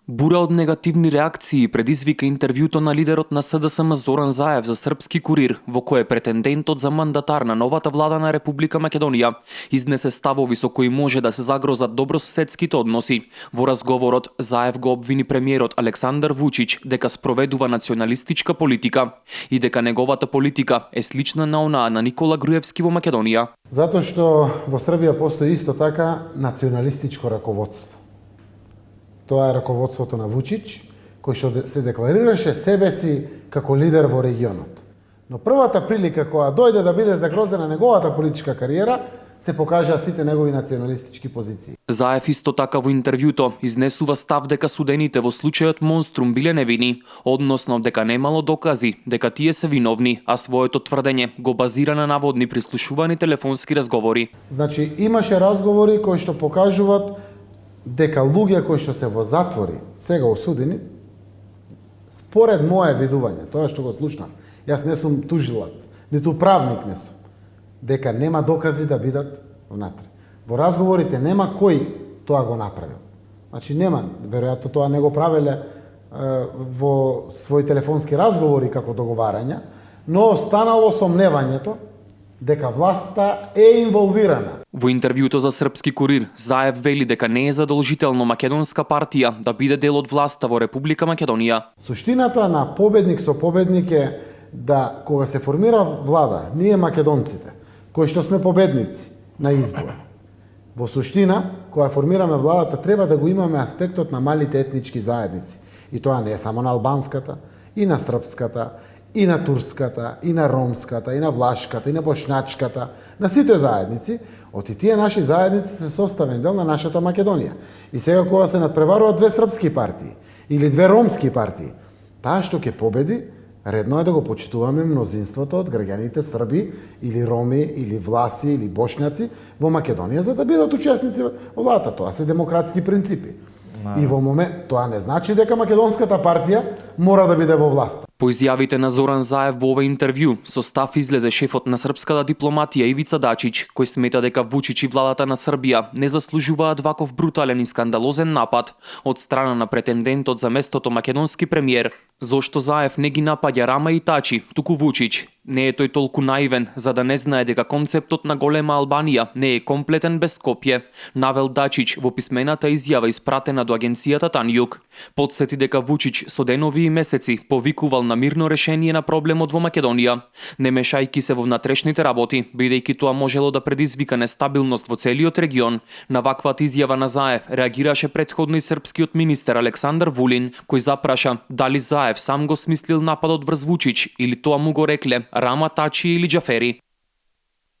Бура од негативни реакции предизвика интервјуто на лидерот на СДСМ Зоран Заев за Српски курир, во кое претендентот за мандатар на новата влада на Република Македонија изнесе ставови со кои може да се загрозат добрососедските односи. Во разговорот Заев го обвини премиерот Александар Вучич дека спроведува националистичка политика и дека неговата политика е слична на онаа на Никола Груевски во Македонија. Затоа што во Србија постои исто така националистичко раководство. Тоа е раководството на Вучич, кој што се декларираше себе си како лидер во регионот. Но првата прилика кога дојде да биде загрозена неговата политичка кариера, се покажаа сите негови националистички позиции. Заев исто така во интервјуто изнесува став дека судените во случајот Монструм биле невини, односно дека немало докази дека тие се виновни, а своето тврдење го базира на наводни прислушувани телефонски разговори. Значи, имаше разговори кои што покажуваат дека луѓе кои што се во затвори, сега осудени, според мое видување, тоа што го слушнав, јас не сум тужилац, ниту правник не сум, дека нема докази да бидат внатре. Во разговорите нема кој тоа го направил. Значи нема, веројатно тоа не го правеле во своји телефонски разговори како договарања, но останало сомневањето дека власта е инволвирана. Во интервјуто за Српски курир, Заев вели дека не е задолжително македонска партија да биде дел од власта во Република Македонија. Суштината на победник со победник е да кога се формира влада, ние македонците, кои што сме победници на избор, во суштина, кога формираме владата, треба да го имаме аспектот на малите етнички заедници. И тоа не е само на албанската, и на српската, и на турската, и на ромската, и на влашката, и на бошначката, на сите заедници, од и тие наши заедници се составен дел на нашата Македонија. И сега кога се надпреваруваат две српски партии или две ромски партии, таа што ќе победи, редно е да го почитуваме мнозинството од граѓаните срби или роми или власи или бошњаци во Македонија за да бидат учесници во владата. Тоа се демократски принципи. И во момент тоа не значи дека македонската партија мора да биде во власта. По изјавите на Зоран Заев во ова интервју, со став излезе шефот на српската дипломатија Ивица Дачич, кој смета дека Вучич и владата на Србија не заслужуваат ваков брутален и скандалозен напад од страна на претендентот за местото македонски премиер. Зошто Заев не ги напаѓа Рама и Тачи, туку Вучич? Не е тој толку наивен за да не знае дека концептот на голема Албанија не е комплетен без Скопје, навел Дачич во писмената изјава испратена до агенцијата Танјук. Подсети дека Вучич со денови и месеци повикувал на мирно решение на проблемот во Македонија, не мешајки се во внатрешните работи, бидејќи тоа можело да предизвика нестабилност во целиот регион. На ваквата изјава на Заев реагираше претходно и српскиот министер Александар Вулин, кој запраша дали Заев сам го смислил нападот врз Вучич или тоа му го рекле Рама, Тачи или Џафери.